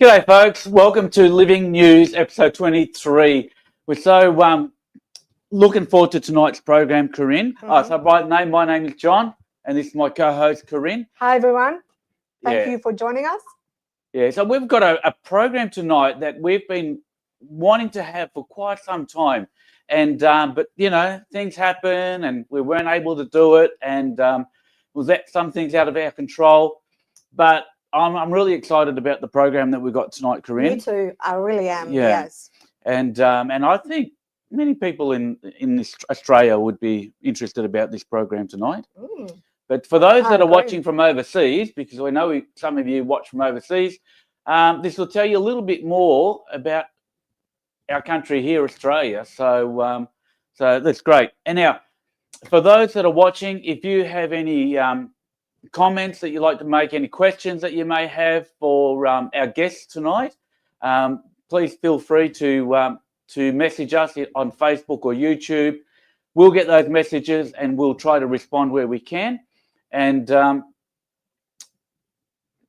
G'day folks, welcome to Living News episode 23. We're so looking forward to tonight's program, Corinne. So by name, my name is John and this is my co-host Corinne. Hi everyone, thank you for joining us. Yeah, so we've got a program tonight that we've been wanting to have for quite some time, and but you know, things happen and we weren't able to do it, and was that some things out of our control, but I'm really excited about the program that we've got tonight, Corinne. Me too, I really am. Yeah. Yes. And I think many people in Australia would be interested about this program tonight. But for those that are watching from overseas, because I know some of you watch from overseas, this will tell you a little bit more about our country here, Australia. So that's great. And now, for those that are watching, if you have any comments that you'd like to make, any questions that you may have for our guests tonight, please feel free to message us on Facebook or YouTube. We'll get those messages and we'll try to respond where we can. And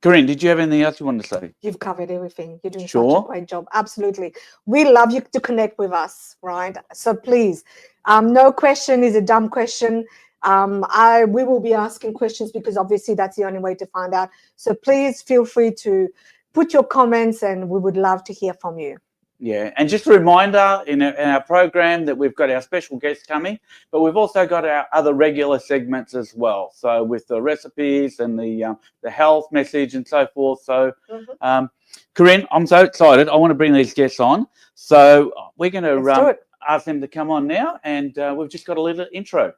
Corinne, did you have anything else you wanted to say? You've covered everything. You're doing such a great job. Absolutely. We love you to connect with us, right? So please, no question is a dumb question. We will be asking questions because obviously that's the only way to find out. So please feel free to put your comments and we would love to hear from you. Yeah, and just a reminder in our program that we've got our special guests coming, but we've also got our other regular segments as well. So with the recipes and the health message and so forth. So Corinne, I'm so excited. I want to bring these guests on. So we're going to ask them to come on now, and we've just got a little intro.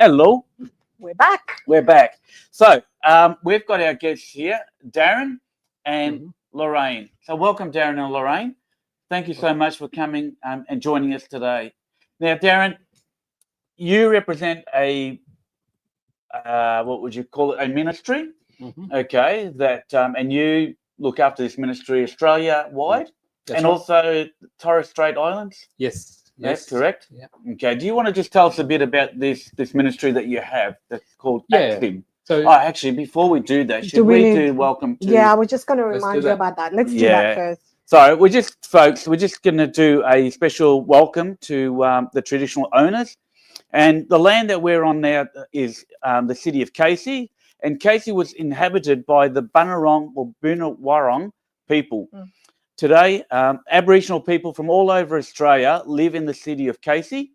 Hello. We're back. We're back. So we've got our guests here, Darren and Lorraine. So welcome, Darren and Lorraine. Thank you so much for coming and joining us today. Now, Darren, you represent a, what would you call it, a ministry? Okay, that and you look after this ministry Australia-wide and also Torres Strait Islands? Yes. That's correct. Yeah. Okay. Do you want to just tell us a bit about this ministry that you have that's called ATSIM? So, actually, before we do that, should we do welcome to? Yeah, we're just going to remind you about that. Let's do that first. So we're just going to do a special welcome to the traditional owners, and the land that we're on now is the city of Casey, and Casey was inhabited by the Bunurong or Bunurong people. Today, Aboriginal people from all over Australia live in the city of Casey.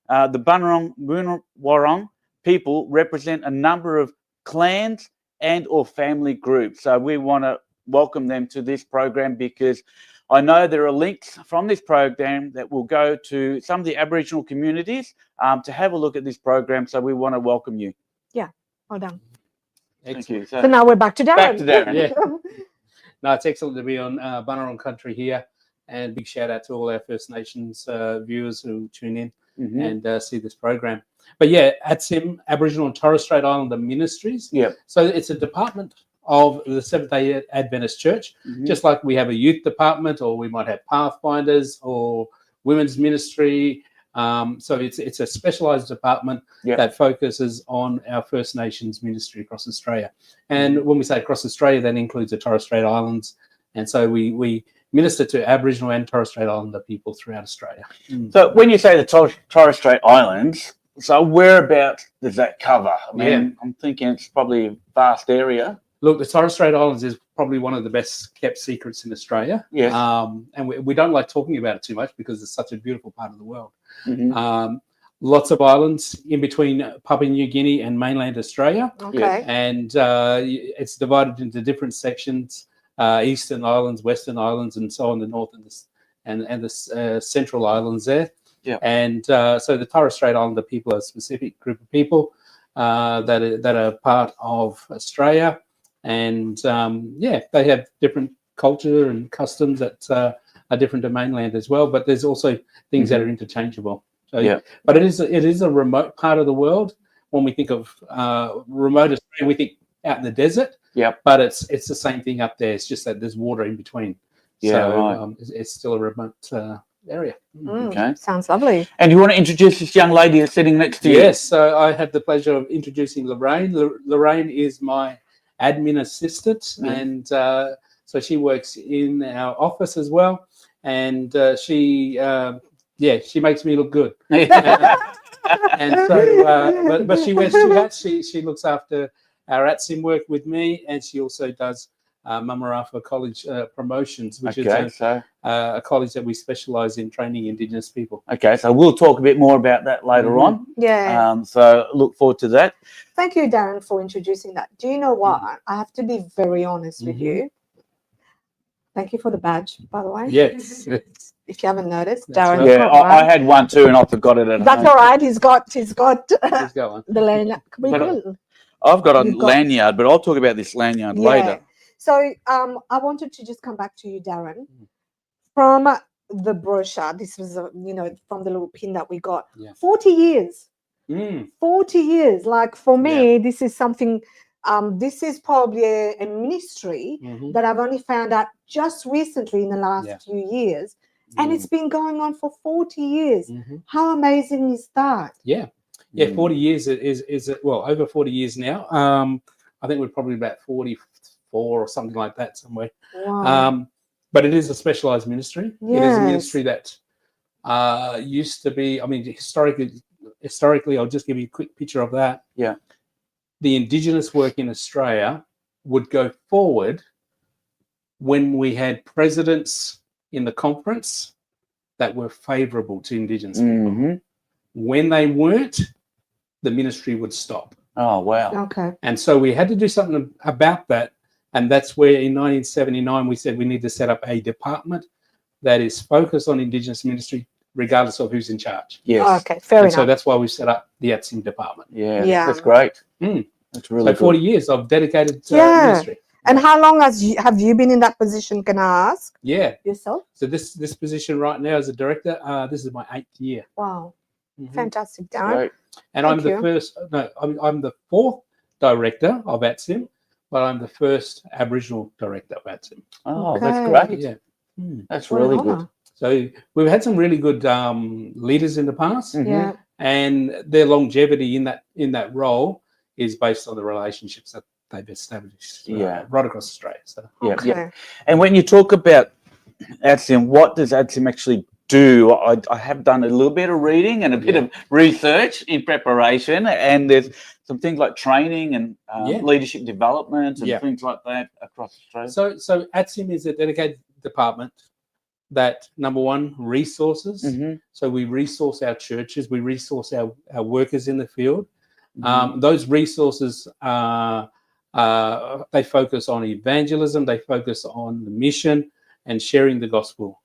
The Bunurong people represent a number of clans and or family groups. So we want to welcome them to this program because I know there are links from this program that will go to some of the Aboriginal communities to have a look at this program. So we want to welcome you. Yeah, well done. Thank you. So now we're back to Darren. Back to Darren. Yeah. No, it's excellent to be on Bunurong country here, and big shout out to all our First Nations viewers who tune in and see this program. But yeah, ATSIM, Aboriginal and Torres Strait Islander Ministries. Yeah. So it's a department of the Seventh-day Adventist Church, just like we have a youth department, or we might have Pathfinders or women's ministry. So it's a specialised department that focuses on our First Nations ministry across Australia. And when we say across Australia, that includes the Torres Strait Islands. And so we minister to Aboriginal and Torres Strait Islander people throughout Australia. So when you say the Torres Strait Islands, so whereabouts does that cover? I mean, I'm thinking it's probably a vast area. Look, the Torres Strait Islands is probably one of the best kept secrets in Australia. Yes. And we don't like talking about it too much because it's such a beautiful part of the world. Lots of islands in between Papua New Guinea and mainland Australia. Okay. And it's divided into different sections, Eastern Islands, Western Islands, and so on, the North and the Central Islands there. Yeah. And so the Torres Strait Islander people are a specific group of people that are part of Australia. And they have different culture and customs that different to mainland as well. But there's also things that are interchangeable. So, Yeah. But it is a remote part of the world. When we think of remote Australia, we think out in the desert. Yeah. But it's the same thing up there. It's just that there's water in between. Yeah, So right. it's still a remote area. Okay. Sounds lovely. And you want to introduce this young lady that's sitting next to you? Yes, so I had the pleasure of introducing Lorraine. Lorraine is my admin assistant, and so she works in our office as well. And she makes me look good. And so, but she wears two hats. She looks after our ATSIM work with me, and she also does Mamarafa College promotions, which is a college that we specialise in training Indigenous people. Okay, so we'll talk a bit more about that later on. Yeah. So look forward to that. Thank you, Darren, for introducing that. Do you know what? I have to be very honest with you. Thank you for the badge, by the way. Yes. If you haven't noticed, That's Darren. right. Yeah, I had one too, and I forgot it at home. That's all right. He's got Let's go on. the lanyard. I've got a lanyard, but I'll talk about this lanyard later. So I wanted to just come back to you, Darren, from the brochure. This was, from the little pin that we got. 40 years. 40 years. Like for me, this is something, this is probably a ministry that I've only found out just recently in the last few years. And it's been going on for 40 years. How amazing is that? Yeah, 40 years is over 40 years now. I think we're probably about 44 or something like that somewhere. Wow. But it is a specialized ministry. Yes. It is a ministry that used to be, I mean, historically, I'll just give you a quick picture of that. Yeah. The Indigenous work in Australia would go forward when we had presidents in the conference that were favorable to Indigenous people. When they weren't, the ministry would stop. Oh, wow. Okay. And so we had to do something about that. And that's where in 1979 we said we need to set up a department that is focused on Indigenous ministry, regardless of who's in charge. Yes. Oh, okay, fair enough. So that's why we set up the ATSIM department. Yeah. That's great. That's really so 40 years of dedicated ministry. And how long have you been in that position, can I ask? Yeah. Yourself? So this position right now as a director, this is my 8th year. Wow. Fantastic, Darren. Great. And I'm the 4th director of ATSIM, but I'm the first Aboriginal director of ATSIM. Oh, that's great. Yeah. That's really good. So we've had some really good leaders in the past, and their longevity in that role is based on the relationships that they've established right across Australia. So And when you talk about ATSIM, what does ATSIM actually do? I have done a little bit of reading and a bit of research in preparation, and there's some things like training and leadership development and things like that across Australia. So ATSIM is a dedicated department that, number one, resources. So we resource our churches, we resource our workers in the field. Those resources they focus on evangelism, they focus on the mission and sharing the gospel.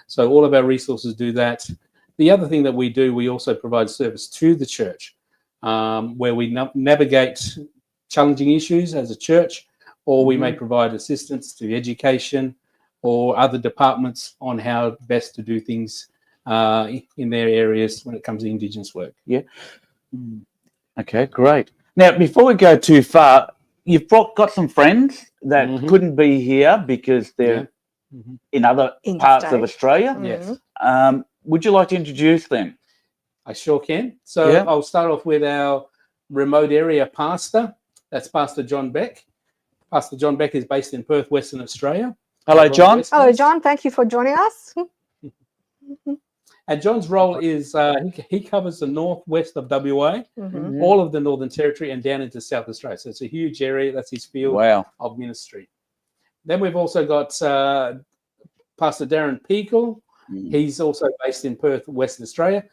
So all of our resources do that. The other thing that we do, we also provide service to the church, where we navigate challenging issues as a church, or we may provide assistance to education or other departments on how best to do things in their areas when it comes to Indigenous work. Okay, great. Now, before we go too far, you've got some friends that couldn't be here because they're in other parts of Australia. Yes. Would you like to introduce them? I sure can. So I'll start off with our remote area pastor. That's Pastor John Beck. Pastor John Beck is based in Perth, Western Australia. Hello, John. Hello, John. Thank you for joining us. And John's role is he covers the northwest of WA, all of the Northern Territory, and down into South Australia. So it's a huge area. That's his field of ministry. Then we've also got Pastor Darren Peakle. He's also based in Perth, Western Australia.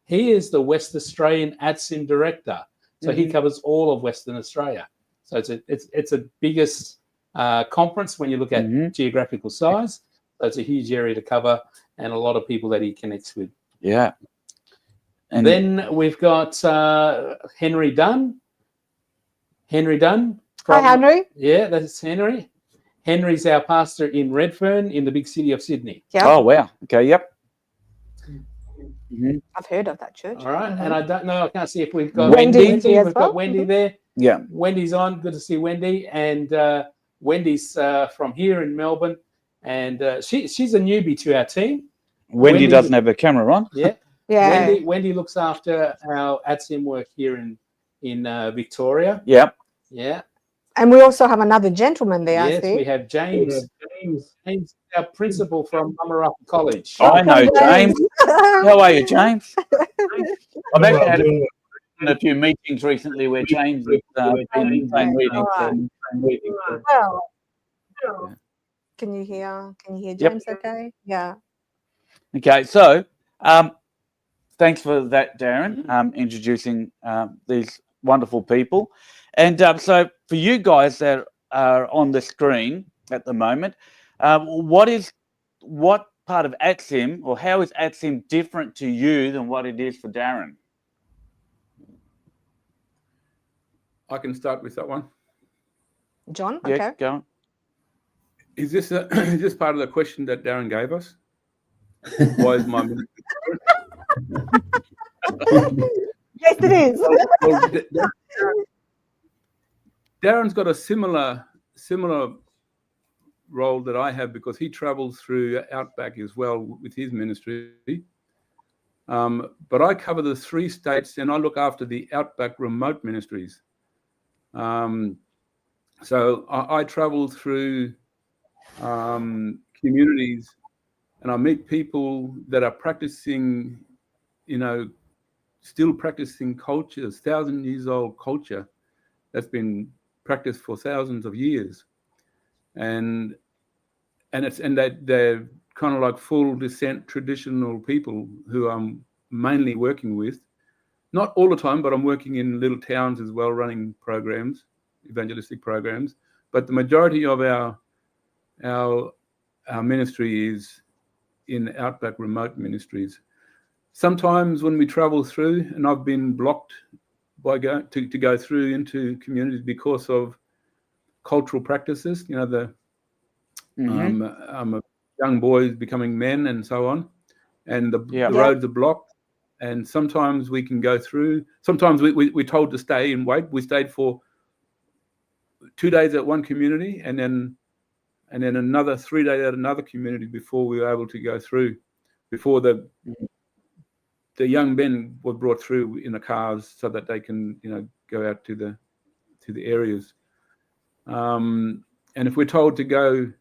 He is the West Australian ATSIM director. So he covers all of Western Australia. So it's a biggest conference when you look at geographical size. So it's a huge area to cover and a lot of people that he connects with. Yeah. And then we've got Henry Dunn. Henry Dunn. Hi, Henry. Yeah, that's Henry. Henry's our pastor in Redfern, in the big city of Sydney. Yeah. Oh, wow. Okay, yep. Mhm. I've heard of that church. All right, Mhm. and I don't know. I can't see if we've got Wendy Wendy. as We've well. got Wendy Mhm. there. Yeah. Wendy's on. Good to see Wendy. And Wendy's from here in Melbourne, and she's a newbie to our team. Wendy doesn't have her camera on. Yeah. Yeah. Wendy looks after our ATSIM work here in Victoria. Yep. Yeah. And we also have another gentleman there, I Yes, see. we have James. James, our principal from Mamarapa College. I know Welcome, James. How are you, James? I've actually had a few meetings recently where James has been in the same meeting. Well, can you hear James okay? Yeah. Okay, so thanks for that, Darren, introducing these wonderful people. And so for you guys that are on the screen at the moment, what part of ATSIM, or how is ATSIM different to you than what it is for Darren? I can start with that one. John, Yeah, okay. go on. Is this is this part of the question that Darren gave us? Why is my ministry Yes, it is. well, Darren's got a similar role that I have, because he travels through Outback as well with his ministry. But I cover the 3 states, and I look after the Outback remote ministries. So I travel through communities, and I meet people that are practicing, still practicing cultures, 1,000-years-old culture that's been practiced for thousands of years, and that they're kind of like full descent traditional people who I'm mainly working with. Not all the time, but I'm working in little towns as well, running programs, evangelistic programs. But the majority of our ministry is in Outback remote ministries. Sometimes when we travel through, and I've been blocked by to go through into communities because of cultural practices, the young boys becoming men and so on, and the roads are blocked. And sometimes we can go through. Sometimes we're told to stay and wait. We stayed for 2 days at one community, and then another 3 days at another community before we were able to go through. Before the young men were brought through in the cars so that they can go out to the areas. And if we're told to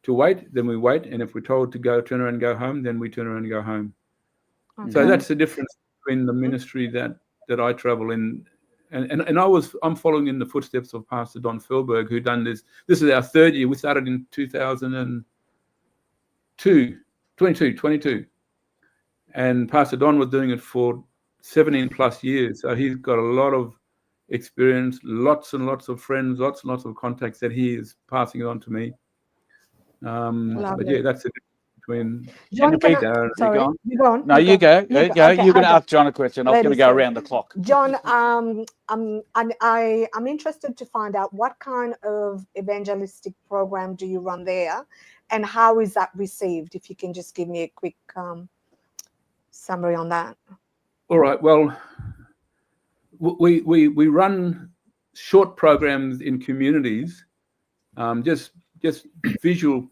wait, then we wait. And if we're told to turn around and go home, then we turn around and go home. Okay. So that's the difference between the ministry that I travel in. And I'm following in the footsteps of Pastor Don Felberg, who done this. This is our 3rd year. We started in 2022. And Pastor Don was doing it for 17 plus years. So he's got a lot of experience, lots and lots of friends, lots and lots of contacts that he is passing on to me. But yeah, that's the difference between John, sorry, you go on. No, you go. Okay, you're going to ask John a question. I was going to go around the clock. John, I'm interested to find out what kind of evangelistic program do you run there, and how is that received? If you can just give me a quick summary on that. All right. Well, we run short programs in communities, just visual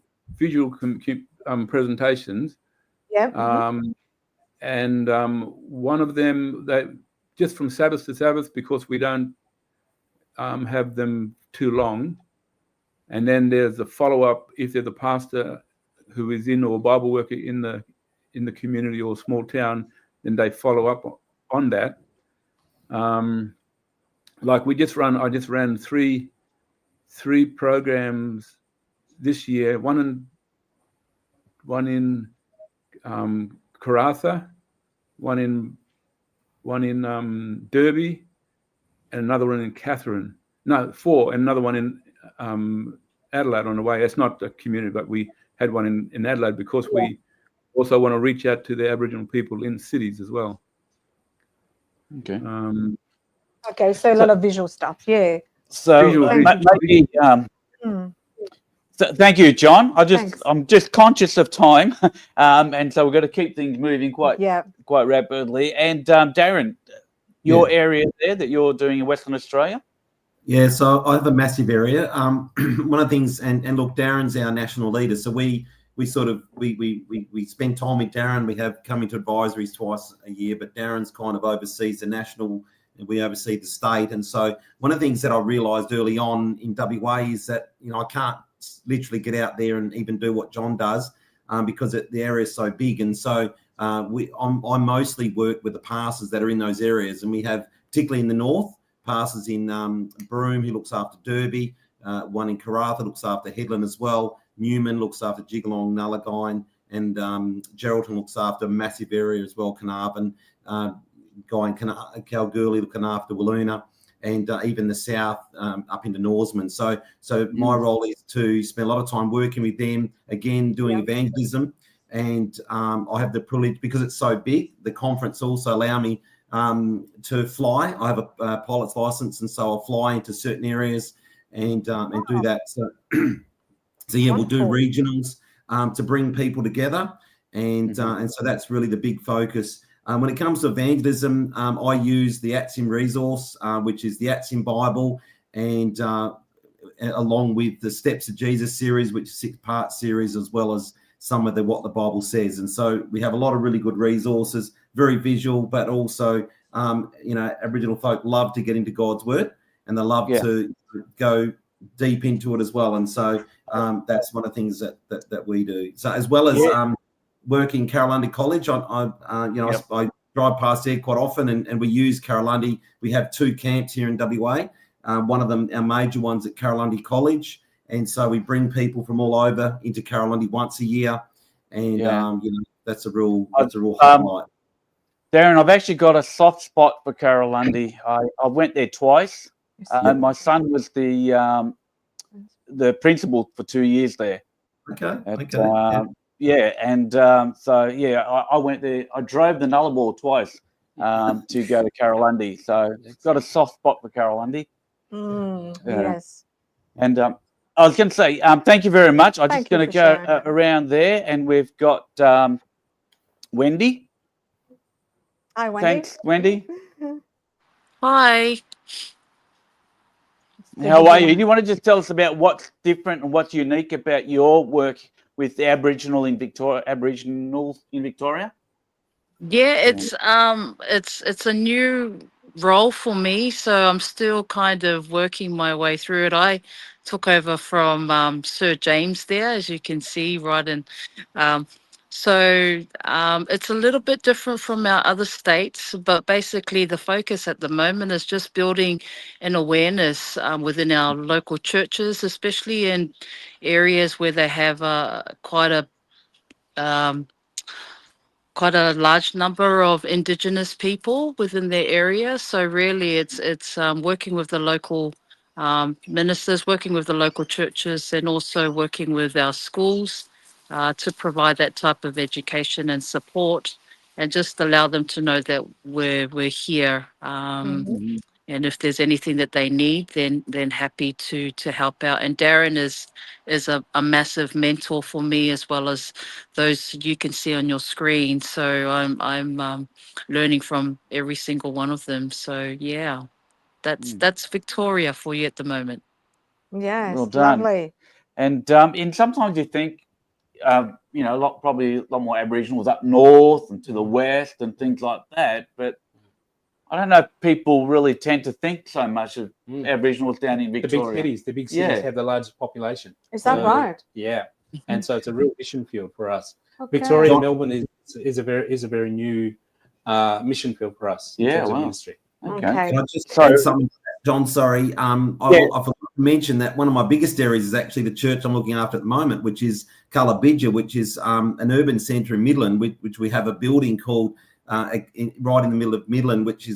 presentations. Yeah. And one of them, that just from Sabbath to Sabbath, because we don't have them too long. And then there's the follow-up if there's a pastor who is in, or a Bible worker in the community or small town, then they follow up on that. Like I just ran three programs this year. One in Karratha, one in Derby, and another one in Katherine. No, 4, and another one in Adelaide on the way. It's not a community, but we had one in Adelaide because we also want to reach out to the Aboriginal people in cities as well. Okay. Okay, so a lot of visual stuff, yeah. So maybe, Thank you, John. Thanks. I'm just conscious of time, and so we've got to keep things moving quite rapidly. And Darren, your area there that you're doing in Western Australia. Yeah, so I have a massive area. One of the things, and look, Darren's our national leader, so we spend time with Darren. We have come into advisories twice a year, but Darren's kind of oversees the national, and we oversee the state. And so one of the things that I realised early on in WA is that I can't literally get out there and even do what John does because the area is so big. And so I mostly work with the pastors that are in those areas, and we have, particularly in the north, pastors in Broome who looks after Derby, one in Karratha looks after Headland as well. Newman looks after Jigalong, Nullagine, and Geraldton looks after a massive area as well, Carnarvon, Guy and Kalgoorlie looking after Wiluna, and even the south up into Norseman. So my role is to spend a lot of time working with them, again, doing evangelism. And I have the privilege, because it's so big, the conference also allow me to fly. I have a pilot's license, and so I'll fly into certain areas and do that. So we'll do regionals to bring people together, and so that's really the big focus. When it comes to evangelism, I use the ATSIM resource, which is the ATSIM Bible, and along with the Steps of Jesus series, which is a 6-part series, as well as some of what the Bible says. And so we have a lot of really good resources, very visual, but also, Aboriginal folk love to get into God's word, and they love to go deep into it as well. And so that's one of the things that we do. So as well as working Carolina College, I drive past there quite often, and we use Carolina. We have 2 camps here in WA. One of them, our major ones, at Carolina College. And so we bring people from all over into Carolina once a year, and that's a real highlight. Darren, I've actually got a soft spot for Carolina. I went there twice. My son was the principal for 2 years there. Okay. I went there. I drove the Nullarbor twice to go to Carolina. So got a soft spot for Carolina. Yes. And I was going to say, thank you very much. I'm just going to go around there, and we've got Wendy. Hi, Wendy. Thanks, Wendy. Hi. How are you? Do you want to just tell us about what's different and what's unique about your work with the Aboriginals in Victoria? Yeah, it's a new role for me, so I'm still kind of working my way through it. I took over from Sir James there, as you can see, right? And so it's a little bit different from our other states, but basically the focus at the moment is just building an awareness within our local churches, especially in areas where they have quite a large number of Indigenous people within their area. So really it's working with the local ministers, working with the local churches, and also working with our schools to provide that type of education and support, and just allow them to know that we're here. And if there's anything that they need, then happy to help out. And Darren is a massive mentor for me, as well as those you can see on your screen. So I'm learning from every single one of them. So yeah, that's Victoria for you at the moment. Yes, well done. Lovely. And sometimes you think, probably a lot more Aboriginals up north and to the west and things like that, but I don't know if people really tend to think so much of Aboriginals down in Victoria. The big cities have the largest population. Is that right? Yeah, and so it's a real mission field for us. Okay. Victoria, Melbourne is a very new mission field for us in terms of ministry. Okay. Can I just say something, John? Sorry, I forgot to mention that one of my biggest areas is actually the church I'm looking after at the moment, which is Cullabidja, which is an urban centre in Midland, which we have a building called right in the middle of Midland, which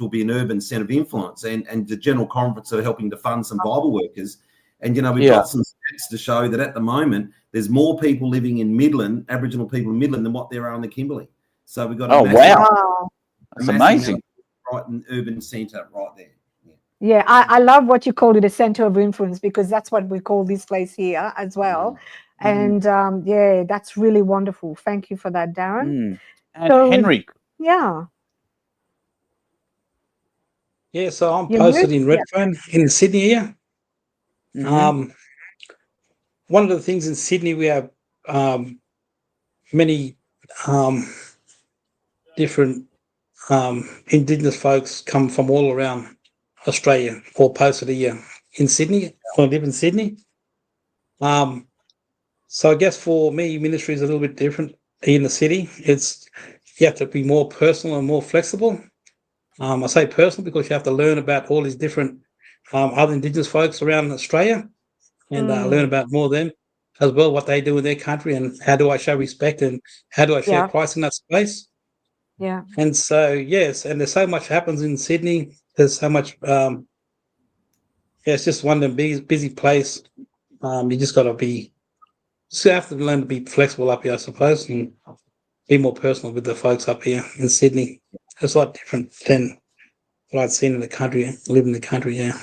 will be an urban centre of influence, and the General Conference are helping to fund some Bible workers. And we've got some stats to show that at the moment there's more people living in Midland, Aboriginal people in Midland, than what there are in the Kimberley. So we've got that's amazing. Right in urban centre right there. Yeah, I love what you call it, a center of influence, because that's what we call this place here as well. And yeah, that's really wonderful. Thank you for that, Darren. And So, Henry. Yeah. Yeah, so I'm You posted moved? in Redfern in Sydney here. One of the things in Sydney, we have many different Indigenous folks come from all around Australia, all posted here in Sydney, or live in Sydney. So I guess for me, ministry is a little bit different in the city. It's you have to be more personal and more flexible. I say personal because you have to learn about all these different other Indigenous folks around Australia and learn about more of them as well, what they do in their country and how do I show respect and how do I share Christ in that space. Yeah. And so, yes, and there's so much happens in Sydney. There's so much, it's just one of the busy place. You just got to have to learn to be flexible up here, I suppose, and be more personal with the folks up here in Sydney. It's a lot different than what I'd seen in the country, live in the country, yeah.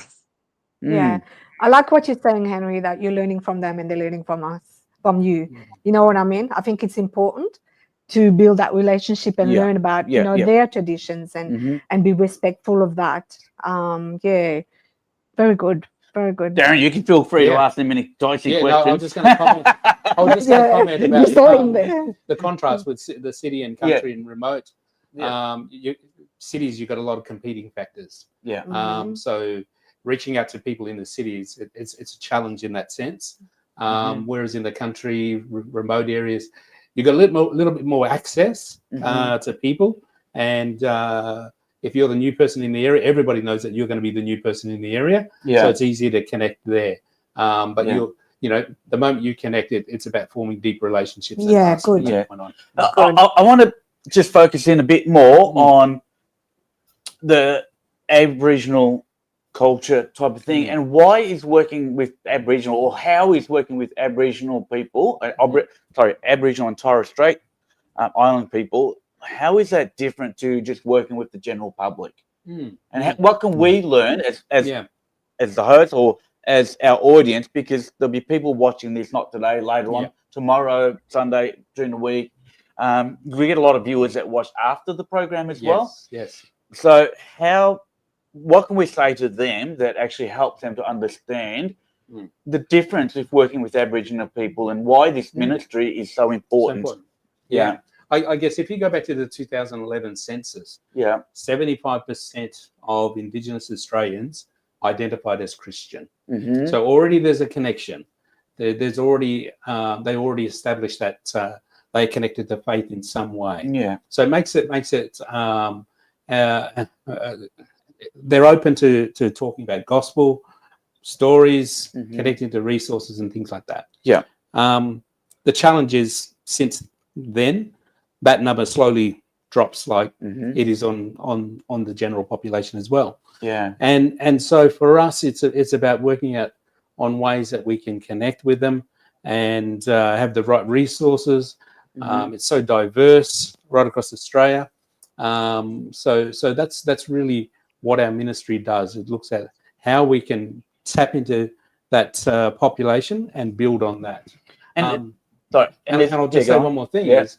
Yeah. I like what you're saying, Henry, that you're learning from them and they're learning from us, from you. You know what I mean? I think it's important to build that relationship and learn about, their traditions and be respectful of that. Yeah. Very good. Very good. Darren, you can feel free to ask them any dicey questions. No, I was just going to comment. Comment about the contrast with the city and country and remote. Cities, you've got a lot of competing factors. So reaching out to people in the cities, it's a challenge in that sense. Whereas in the country, remote areas, you've got a little bit more access to people. And if you're the new person in the area, everybody knows that you're going to be the new person in the area. So it's easier to connect there. But the moment you connect, it's about forming deep relationships. Good. I want to just focus in a bit more on the Aboriginal culture type of thing, and why is working with Aboriginal, or how is working with Aboriginal people, Aboriginal and Torres Strait Island people, how is that different to just working with the general public? And what can we learn as the host or as our audience, because there'll be people watching this not today, later on, tomorrow, Sunday, during the week. We get a lot of viewers that watch after the program as well. Yes. So what can we say to them that actually helps them to understand the difference with working with Aboriginal people and why this ministry is so important? I guess if you go back to the 2011 census, 75% of Indigenous Australians identified as Christian. So already there's a connection. There's already they already established that they connected to faith in some way. So it makes it they're open to talking about gospel stories, connecting to resources and things like that. The challenge is since then that number slowly drops like it is on the general population as well. And so for us it's about working out on ways that we can connect with them and have the right resources. It's so diverse right across Australia. So that's really what our ministry does. It looks at how we can tap into that population and build on that. And I'll just say one more thing is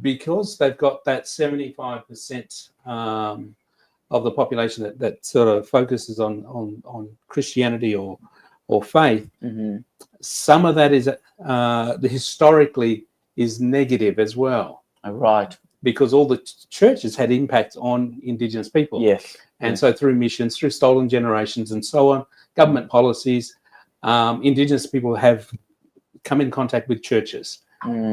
because they've got that 75% of the population that sort of focuses on Christianity or faith. Some of that is historically is negative as well. Because all the churches had impact on Indigenous people. And so through missions, through stolen generations and so on, government policies, Indigenous people have come in contact with churches.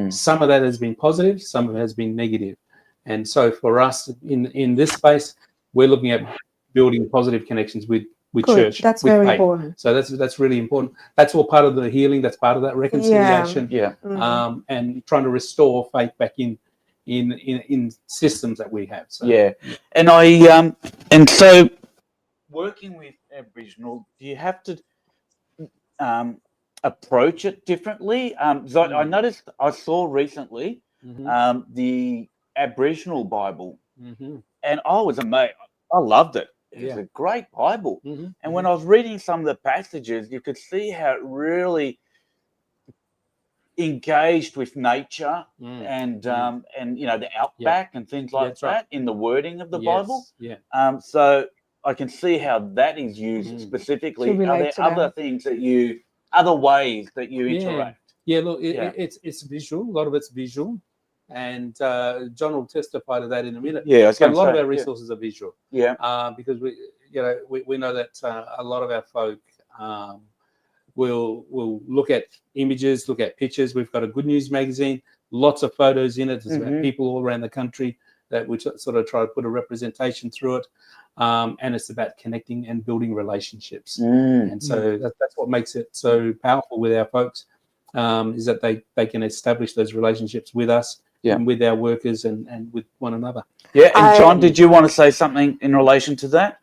Some of that has been positive, some of it has been negative. And so for us in this space, we're looking at building positive connections with church. That's with very faith. important. So that's really important. That's all part of the healing. That's part of that reconciliation. And trying to restore faith back in systems that we have. So. And so working with Aboriginal, do you have to approach it differently? So I saw recently the Aboriginal Bible, and I was amazed. I loved it. is a great Bible. Mm-hmm. And when I was reading some of the passages, you could see how it really engaged with nature and you know, the outback and things like that in the wording of the Bible. So I can see how that is used specifically. Are there other things that other ways that you interact? Yeah, look, it's visual. A lot of it's visual, and John will testify to that in a minute. Yeah, a lot of our resources are visual. Yeah, because we know that a lot of our folk will look at images, look at pictures. We've got a Good News magazine, lots of photos in it. There's about people all around the country that we sort of try to put a representation through it. And it's about connecting and building relationships. And so that's what makes it so powerful with our folks, is that they can establish those relationships with us and with our workers and with one another. Yeah, and John, did you want to say something in relation to that?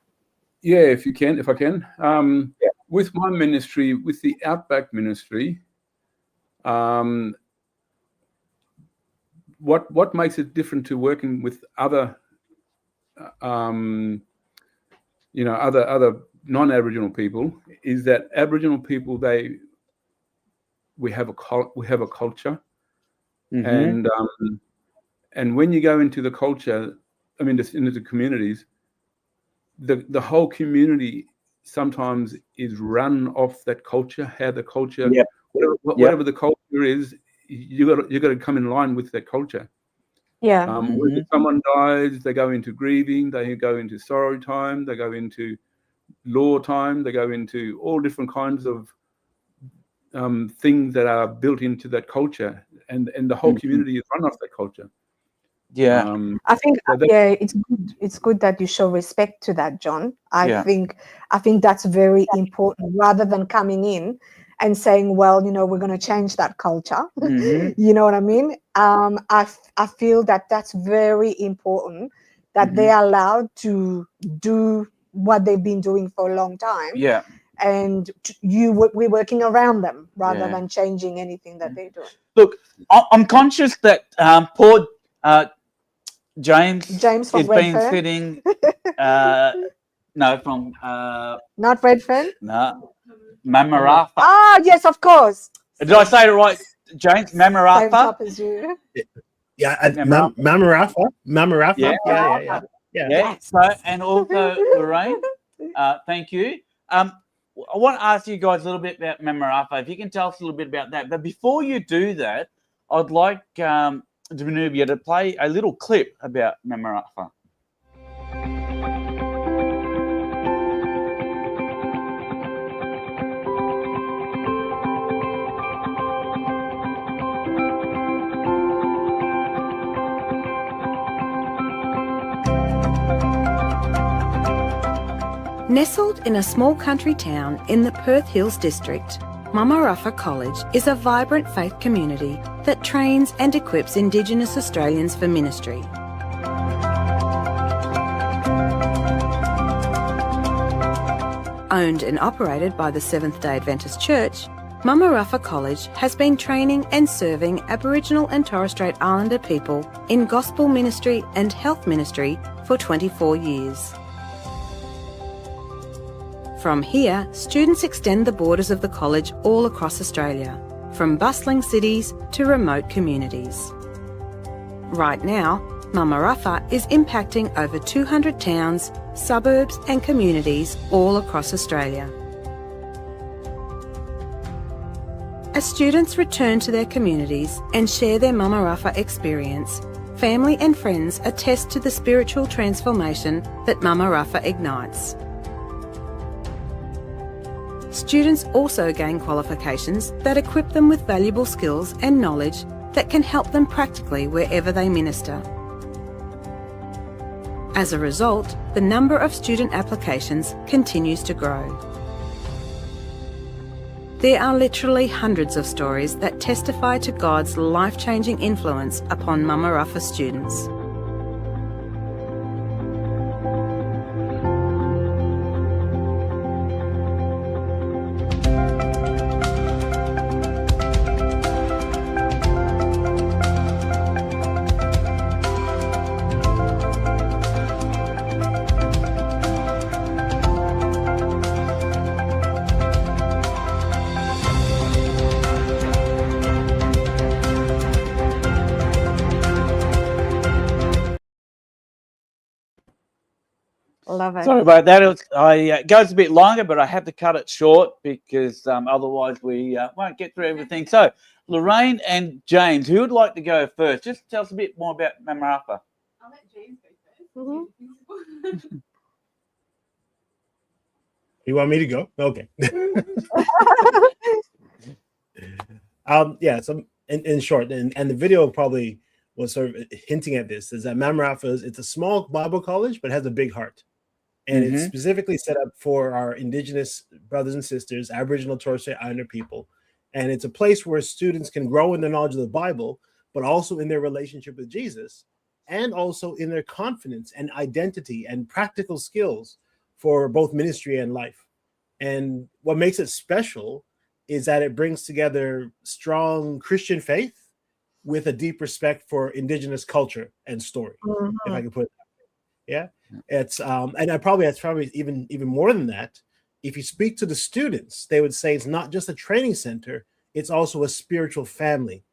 Yeah, if I can. With my ministry, with the Outback Ministry, what makes it different to working with other other non-Aboriginal people is that Aboriginal people, we have a culture, and when you go into the culture, I mean, into the communities, the whole community sometimes is run off that culture. How the culture, whatever the culture is, you got to come in line with that culture. When someone dies, they go into grieving, they go into sorrow time, they go into law time, they go into all different kinds of things that are built into that culture, and the whole community is run off that culture. I think it's good that you show respect to that, John. I think that's very important, rather than coming in and saying, well, you know, we're going to change that culture. You know what I mean? I feel that that's very important, that they are allowed to do what they've been doing for a long time. And we're working around them rather than changing anything that they do. Look, I'm conscious that poor James from has been sitting. No, from not Redfern. No, Mamarafa. Ah, yes, of course. Did I say it right, James? Mamarafa. Same top as you. Mamarafa. Yeah. So, and also Lorraine. Thank you. I want to ask you guys a little bit about Mamarafa. If you can tell us a little bit about that. But before you do that, I'd like Danubia to play a little clip about Mamarafa. Nestled in a small country town in the Perth Hills district, Mamarafa College is a vibrant faith community that trains and equips Indigenous Australians for ministry. Owned and operated by the Seventh-day Adventist Church, Mamarafa College has been training and serving Aboriginal and Torres Strait Islander people in gospel ministry and health ministry for 24 years. From here, students extend the borders of the college all across Australia, from bustling cities to remote communities. Right now, Mamarafa is impacting over 200 towns, suburbs and communities all across Australia. As students return to their communities and share their Mamarafa experience, family and friends attest to the spiritual transformation that Mamarafa ignites. Students also gain qualifications that equip them with valuable skills and knowledge that can help them practically wherever they minister. As a result, the number of student applications continues to grow. There are literally hundreds of stories that testify to God's life-changing influence upon Mamarafa students. love it. Sorry about that. It goes a bit longer, but I had to cut it short because otherwise we won't get through everything. So, Lorraine and James, who would like to go first? Just tell us a bit more about Mama Rafa. I'll let James go first. You want me to go? Okay. Yeah, so in short, and the video probably was sort of hinting at this, is that Mama Rafa it's a small Bible college, but has a big heart. And it's specifically set up for our Indigenous brothers and sisters, Aboriginal Torres Strait Islander people. And it's a place where students can grow in their knowledge of the Bible, but also in their relationship with Jesus, and also in their confidence and identity and practical skills for both ministry and life. And what makes it special is that it brings together strong Christian faith with a deep respect for Indigenous culture and story, if I can put it that way. Yeah. It's it's probably even more than that. If you speak to the students, they would say it's not just a training center, it's also a spiritual family.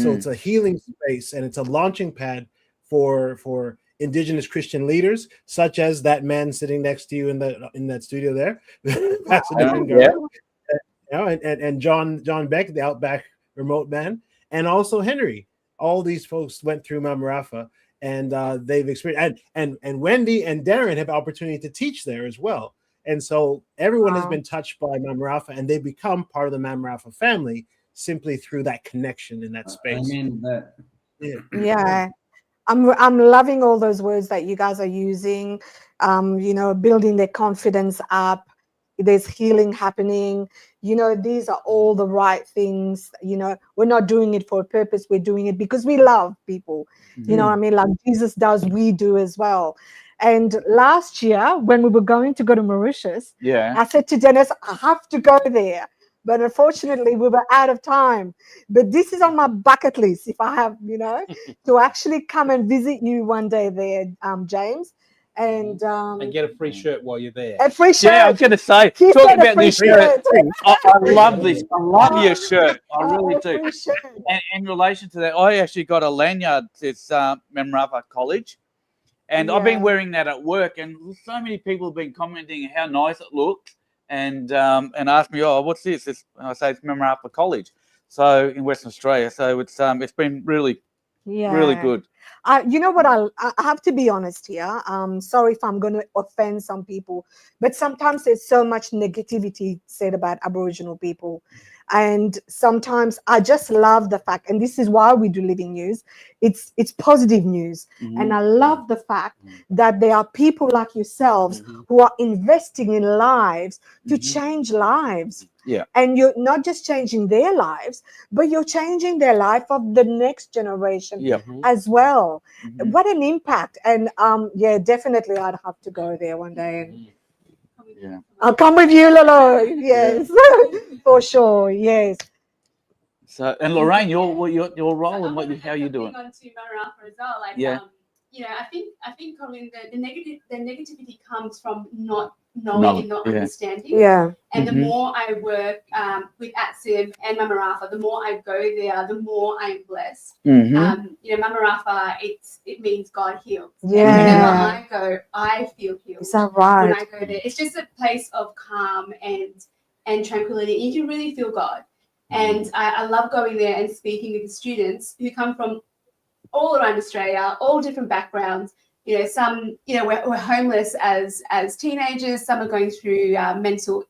So it's a healing space, and it's a launching pad for Indigenous Christian leaders, such as that man sitting next to you in that studio there, and John Beck, the Outback remote man, and also Henry. All these folks went through Mama Rafa, and they've experienced, and Wendy and Darren have opportunity to teach there as well. And so everyone has been touched by Mama Rafa, and they become part of the Mama Rafa family simply through that connection in that space. I mean that. Yeah. I'm loving all those words that you guys are using, building their confidence up. There's healing happening. These are all the right things. We're not doing it for a purpose. We're doing it because we love people. You know what I mean? Like Jesus does, we do as well. And last year, when we were going to go to Mauritius, I said to Dennis, I have to go there. But unfortunately, we were out of time. But this is on my bucket list, if I have, to actually come and visit you one day there, James. And get a free shirt while you're there. A free shirt. Yeah, I was going to say, talk about this shirt. I love this. I love your shirt. I really do. And in relation to that, I actually got a lanyard that says Mama Rafa College. And I've been wearing that at work. And so many people have been commenting how nice it looks. And asked me, oh, what's this? I say it's Mama Rafa College. So in Western Australia. So it's been really good. You know what? I have to be honest here. Sorry if I'm going to offend some people, but sometimes there's so much negativity said about Aboriginal people. And sometimes I just love the fact, and this is why we do Living News, it's positive news. And I love the fact that there are people like yourselves who are investing in lives to change lives. Yeah. And you're not just changing their lives, but you're changing their life of the next generation as well. What an impact. And definitely I'd have to go there one day. And I'll come with you, Lolo. Yes, for sure. Yes. So, and Lorraine, your role and how you doing? On to Mama Rafa as well. I think Colin, the negativity comes from not knowing and not understanding. Yeah. And the more I work with ATSIM and Mama Rafa, the more I go there, the more I'm blessed. Mama Rafa, it means God heals. Yeah. Whenever I go, I feel healed. Is that right? When I go there, it's just a place of calm and tranquility. You can really feel God. And I love going there and speaking with the students who come from all around Australia, all different backgrounds. Some, we're homeless as teenagers. Some are going through mental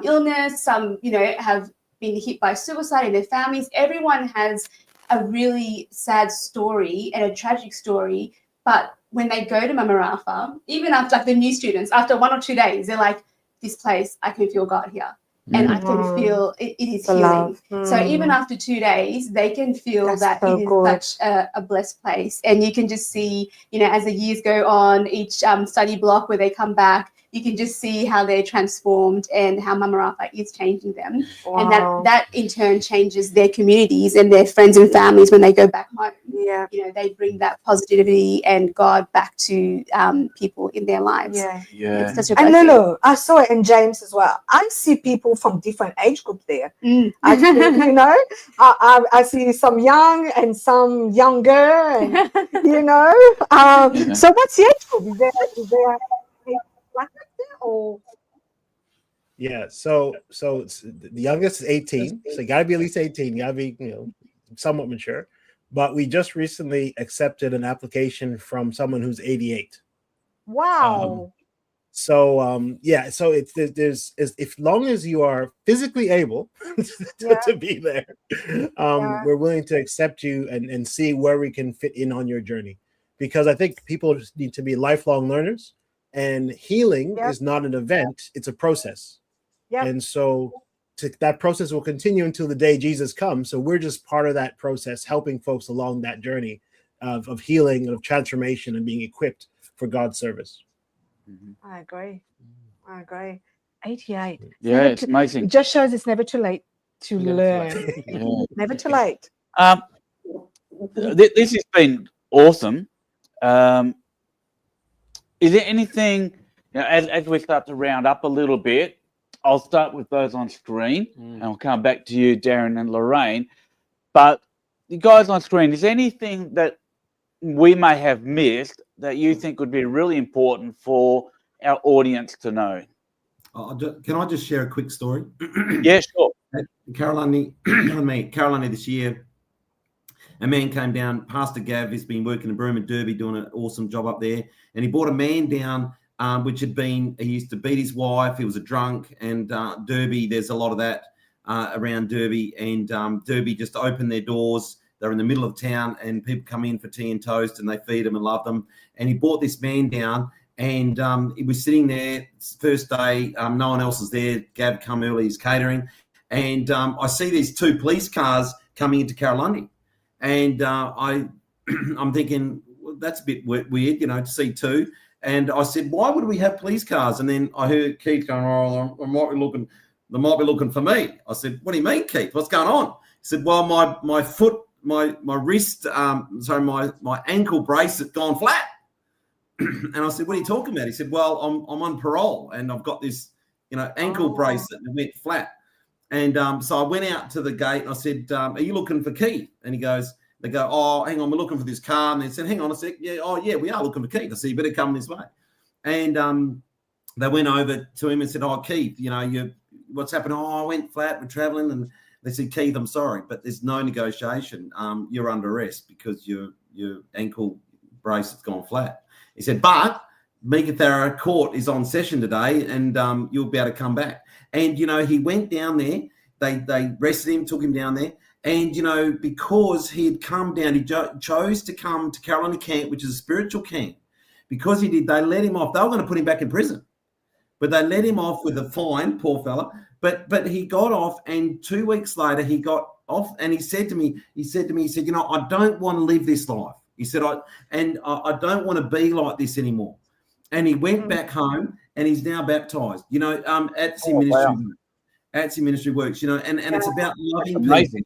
illness. Some, have been hit by suicide in their families. Everyone has a really sad story and a tragic story. But when they go to Mama Rafa, even after the new students, after 1 or 2 days, they're like, this place, I can feel God here. And I can feel it is healing. So even after 2 days, they can feel it is such a blessed place. And you can just see, as the years go on, each study block where they come back, you can just see how they're transformed and how Mama Rafa is changing them. Wow. And that in turn changes their communities and their friends and families when they go back home. Yeah. You know, they bring that positivity and God back to people in their lives. Yeah. It's such a And blessing. Lulu, I saw it in James as well. I see people from different age groups there. I see, you know, I see some young and some younger, and you know. So what's the age group? Is there like that there or? Yeah, so it's, the youngest is 18, so you gotta be at least 18. You gotta be, you know, somewhat mature. But we just recently accepted an application from someone who's 88. Wow. So there's as long as you are physically able to be there, we're willing to accept you and see where we can fit in on your journey, because I think people just need to be lifelong learners, and healing is not an event, it's a process. And so that process will continue until the day Jesus comes. So we're just part of that process, helping folks along that journey of healing, of transformation, and being equipped for God's service. I agree. 88. Yeah, it's amazing. It just shows it's never too late to learn. Never too late. This has been awesome. Is there anything, you know, as we start to round up a little bit, I'll start with those on screen and I'll come back to you, Darren and Lorraine. But the guys on screen, is there anything that we may have missed that you think would be really important for our audience to know? Can I just share a quick story? Yeah, sure. At Carolina this year, a man came down. Pastor Gav has been working in Broome and Derby, doing an awesome job up there. And he brought a man down, he used to beat his wife. He was a drunk. And Derby, there's a lot of that around Derby. And Derby just opened their doors. They're in the middle of town, and people come in for tea and toast, and they feed them and love them. And he brought this man down, and he was sitting there. First day, no one else is there. Gav come early, he's catering. And I see these two police cars coming into Carolina. And I'm thinking, well, that's a bit weird, you know, to see two. And I said, why would we have police cars? And then I heard Keith going, oh, they might be looking for me. I said, what do you mean, Keith? What's going on? He said, well, my foot, my wrist, my ankle bracelet gone flat. And I said, what are you talking about? He said, well, I'm on parole and I've got this, you know, ankle bracelet and it went flat. And so I went out to the gate and I said, are you looking for Keith? And they go, oh, hang on, we're looking for this car. And they said, hang on a sec. Yeah, oh, yeah, we are looking for Keith. I said, you better come this way. And they went over to him and said, oh, Keith, you know, what's happened? Oh, I went flat, we're traveling. And they said, Keith, I'm sorry, but there's no negotiation. You're under arrest because your ankle bracelet's gone flat. He said, but Meekatharra Court is on session today and you'll be able to come back. And, you know, he went down there. They arrested him, took him down there. And, you know, because he had come down, he chose to come to Carolina Camp, which is a spiritual camp. Because he did, they let him off. They were going to put him back in prison. But they let him off with a fine, poor fella. But he got off, and 2 weeks later he got off, and he said to me, you know, I don't want to live this life. He said, I don't want to be like this anymore. And he went back home, and he's now baptized. You know, ATSIM Ministry works. You know, and it's about loving people.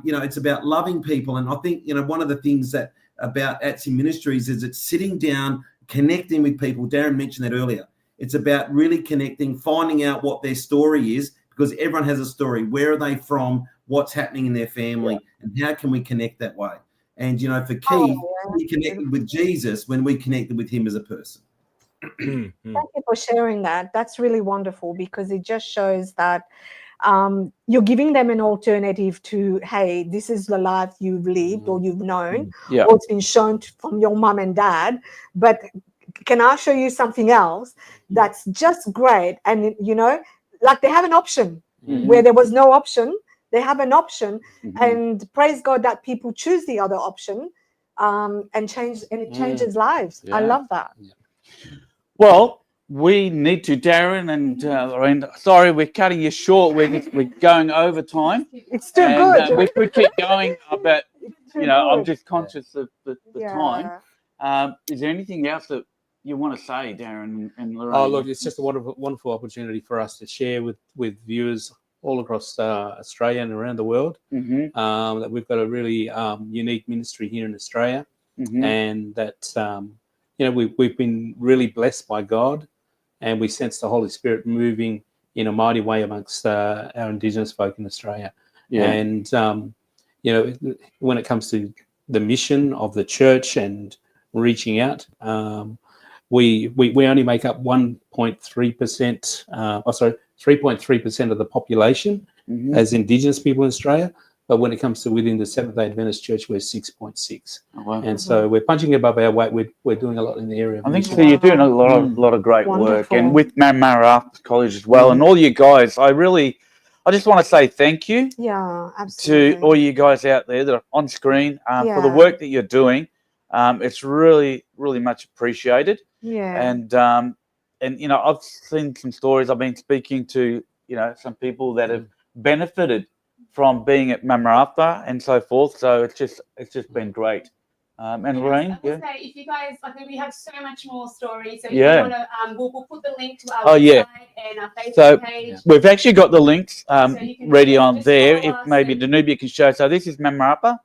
You know, it's about loving people, and I think, you know, one of the things that about ATSIM Ministries is it's sitting down, connecting with people. Darren mentioned that earlier. It's about really connecting, finding out what their story is, because everyone has a story. Where are they from? What's happening in their family? And how can we connect that way? And, you know, for Keith, we connected with Jesus when we connected with him as a person. Thank you for sharing that. That's really wonderful, because it just shows that you're giving them an alternative to, hey, this is the life you've lived or you've known, or it's been shown from your mom and dad, but can I show you something else that's just great? And, you know, like they have an option where there was no option. They have an option, and praise God that people choose the other option and it changes lives. I love that. Well, we need to, Darren and Lorraine, sorry, we're cutting you short. We're going over time. It's too good. We could keep going, but, you know, I'm just conscious of the time. Is there anything else that you want to say, Darren and Lorraine? Oh, look, it's just a wonderful opportunity for us to share with viewers all across Australia and around the world that we've got a really unique ministry here in Australia, and that we've been really blessed by God, and we sense the Holy Spirit moving in a mighty way amongst our Indigenous folk in Australia. Yeah. And when it comes to the mission of the church and reaching out, we only make up 3.3% of the population as Indigenous people in Australia. But when it comes to within the Seventh-day Adventist Church, we're 6.6. Oh, wow. And so we're punching above our weight. We're doing a lot in the area. I think so. You're doing a lot of great work, and with Mamara College as well, and all you guys. I just want to say thank you. Yeah, absolutely. To all you guys out there that are on screen for the work that you're doing. It's really, really much appreciated. Yeah. And I've seen some stories. I've been speaking to some people that have benefited from being at Mamarapa and so forth. So it's just been great. And Lorraine, I will say, if you guys, we have so much more stories. So if you want to, we'll put the link to our website and our Facebook page. We've actually got the links ready on there. If maybe Danubia can show. So this is Mamarapa.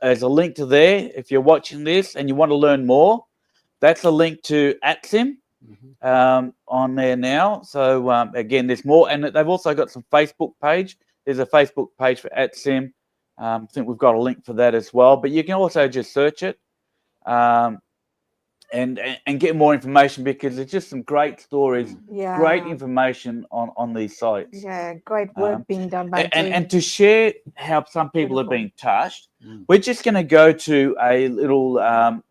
There's a link to there. If you're watching this and you want to learn more, that's a link to ATSIM on there now. So again, there's more, and they've also got some Facebook page. There's a Facebook page for ATSIM. I think we've got a link for that as well. But you can also just search it and get more information, because there's just some great stories, great information on these sites. Yeah, great work being done by and to share how some people have been touched. We're just going to go to a little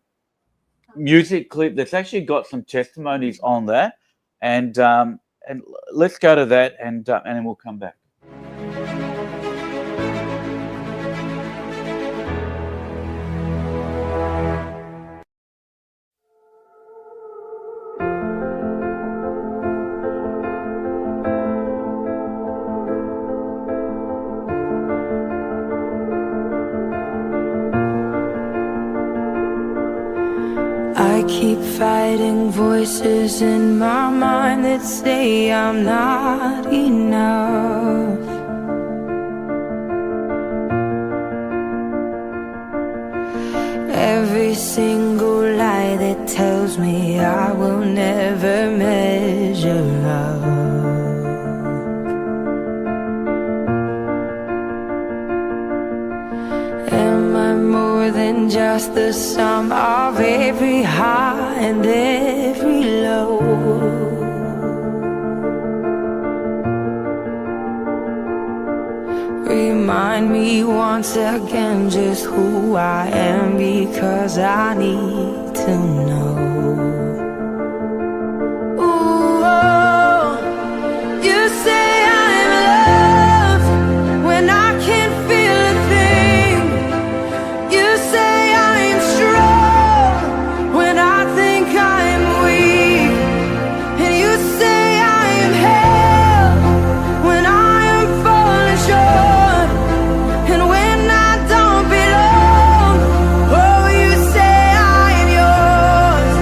music clip that's actually got some testimonies on there, and let's go to that, and then we'll come back. I keep fighting voices in my mind that say I'm not enough. Every single lie that tells me I will never measure up. Am I more than just the sum of every high and every low? Remind me once again just who I am, because I need to know. Ooh, oh, you say I'm loved when I can't feel a thing. You say I'm strong when I think I'm weak. And you say I'm held when I am falling short. And when I don't belong, oh, you say I am yours.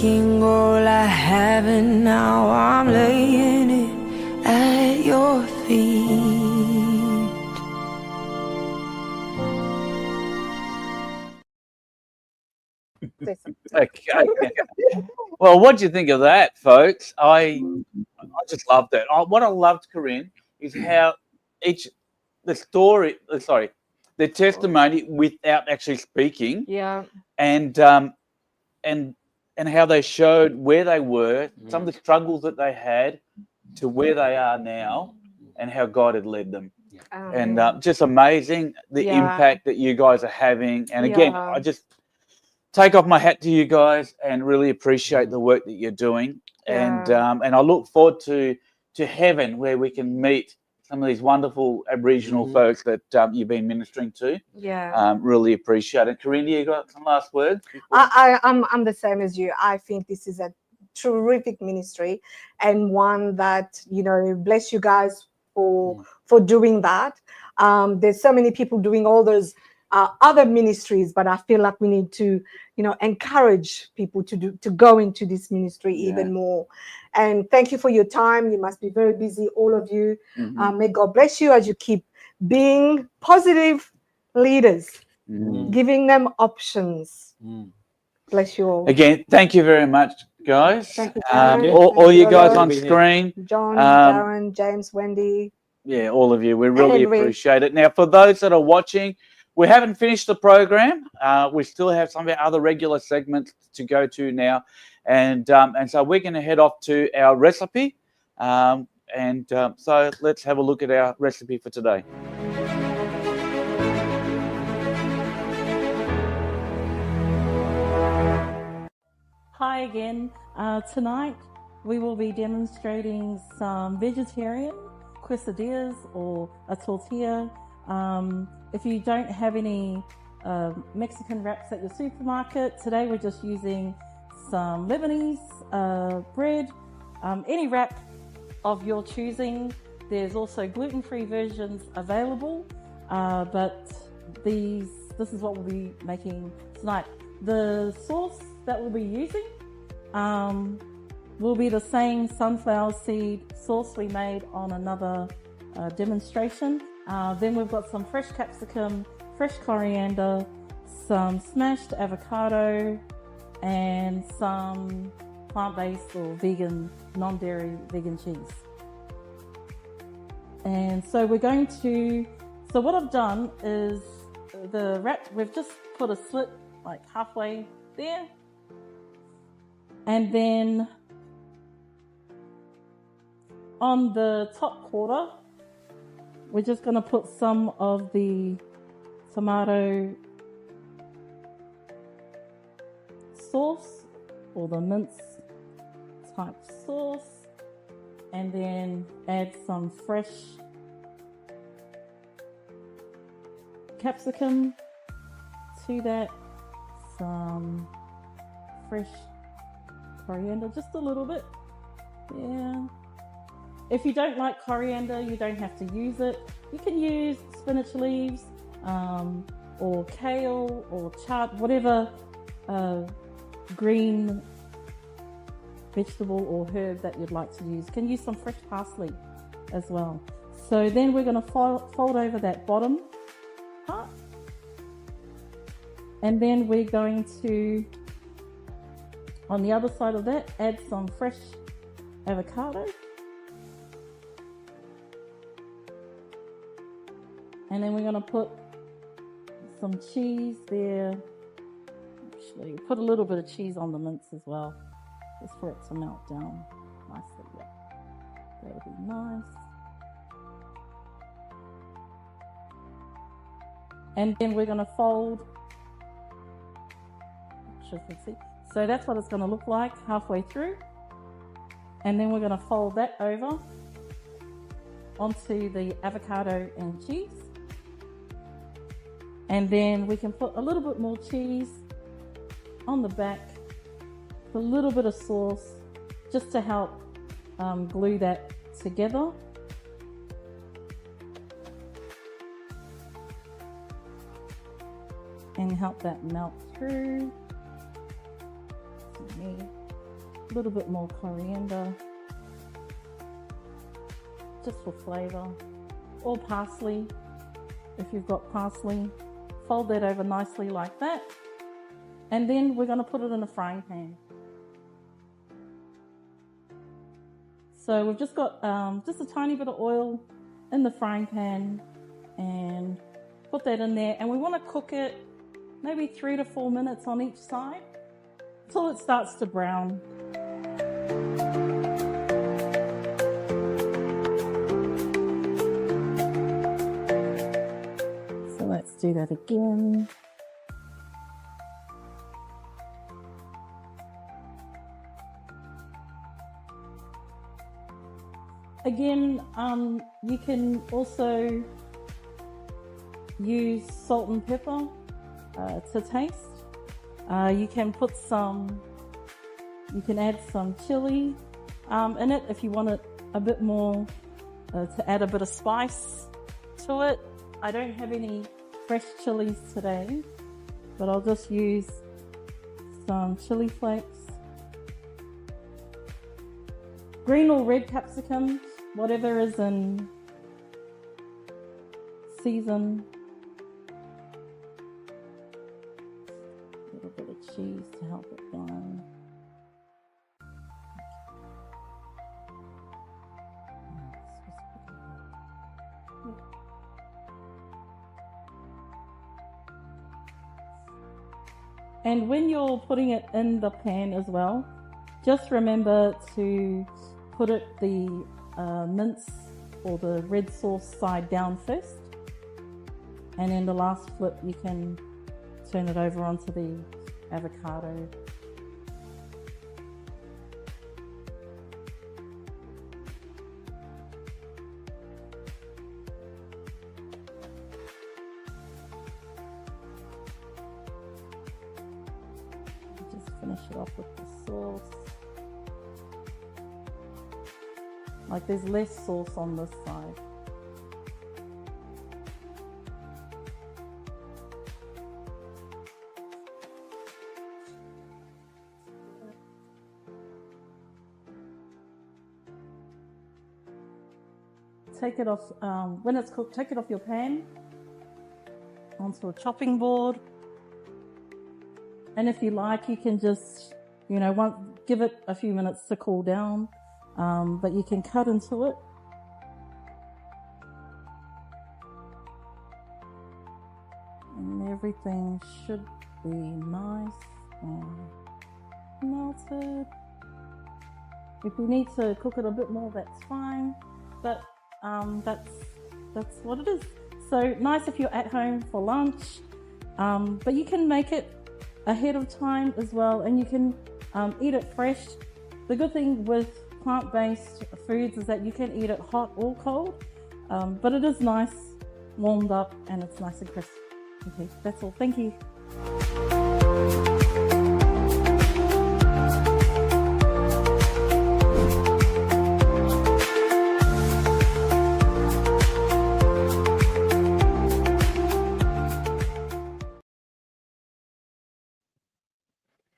taking all I have and now I'm laying it at your feet. Okay. Well, what do you think of that, folks? I just loved it. What I loved, Corinne, is how the testimony without actually speaking, Yeah. and how they showed where they were, some of the struggles that they had, to where they are now, and how God had led them. And just amazing the impact that you guys are having. And again, I just take off my hat to you guys and really appreciate the work that you're doing. And I look forward to heaven, where we can meet some of these wonderful Aboriginal folks that you've been ministering to. Really appreciate it. Corinne, you got some last words? I'm the same as you. I think this is a terrific ministry, and one that, you know, bless you guys for doing that. There's so many people doing all those other ministries, but I feel like we need to, you know, encourage people to go into this ministry even more. And thank you for your time. You must be very busy, all of you. May God bless you as you keep being positive leaders, giving them options. Bless you all. Again, thank you very much, guys. Thank you, Darren. All you guys on screen. John, Darren, James, Wendy. Yeah, all of you. We really appreciate it. Now, for those that are watching, we haven't finished the program. We still have some of our other regular segments to go to now. And so we're going to head off to our recipe. So let's have a look at our recipe for today. Hi again. Tonight we will be demonstrating some vegetarian quesadillas or a tortilla. If you don't have any Mexican wraps at your supermarket, today we're just using some Lebanese bread, any wrap of your choosing. There's also gluten-free versions available, but this is what we'll be making tonight. The sauce that we'll be using will be the same sunflower seed sauce we made on another demonstration. Then we've got some fresh capsicum, fresh coriander, some smashed avocado, and some plant-based or vegan, non-dairy vegan cheese. And so we're going to, so what I've done is the wrap, we've just put a slit like halfway there. And then on the top quarter, we're just going to put some of the tomato sauce or the mince type sauce, and then add some fresh capsicum to that, some fresh coriander, just a little bit. Yeah. If you don't like coriander, you don't have to use it. You can use spinach leaves or kale or chard, whatever green vegetable or herb that you'd like to use. You can use some fresh parsley as well. So then we're going to fold over that bottom part. And then we're going to, on the other side of that, add some fresh avocado. And then we're going to put some cheese there. Actually, put a little bit of cheese on the mince as well, just for it to melt down nicely. Yeah. That'll be nice. And then we're going to fold. So that's what it's going to look like halfway through. And then we're going to fold that over onto the avocado and cheese. And then we can put a little bit more cheese on the back, a little bit of sauce, just to help glue that together. And help that melt through. a little bit more coriander, just for flavour, or parsley, if you've got parsley. Fold that over nicely like that, and then we're going to put it in a frying pan. So we've just got just a tiny bit of oil in the frying pan, and put that in there, and we want to cook it maybe 3 to 4 minutes on each side until it starts to brown. So let's do that again. Again, you can also use salt and pepper to taste. You can put you can add some chili in it if you want it a bit more, to add a bit of spice to it. I don't have any fresh chilies today, but I'll just use some chili flakes. Green or red capsicum, whatever is in season. A little bit of cheese to help it bind. And when you're putting it in the pan as well, just remember to put the mince or the red sauce side down first, and then the last flip you can turn it over onto the avocado. Just finish it off with the sauce. Like there's less sauce on this side. Take it off, when it's cooked, take it off your pan onto a chopping board. And if you like, you can just, give it a few minutes to cool down. But you can cut into it. And everything should be nice and melted. If we need to cook it a bit more, that's fine. But that's what it is. So nice if you're at home for lunch. But you can make it ahead of time as well, and you can eat it fresh. The good thing with plant-based foods is that you can eat it hot or cold, but it is nice warmed up and it's nice and crisp. Okay, that's all. Thank you.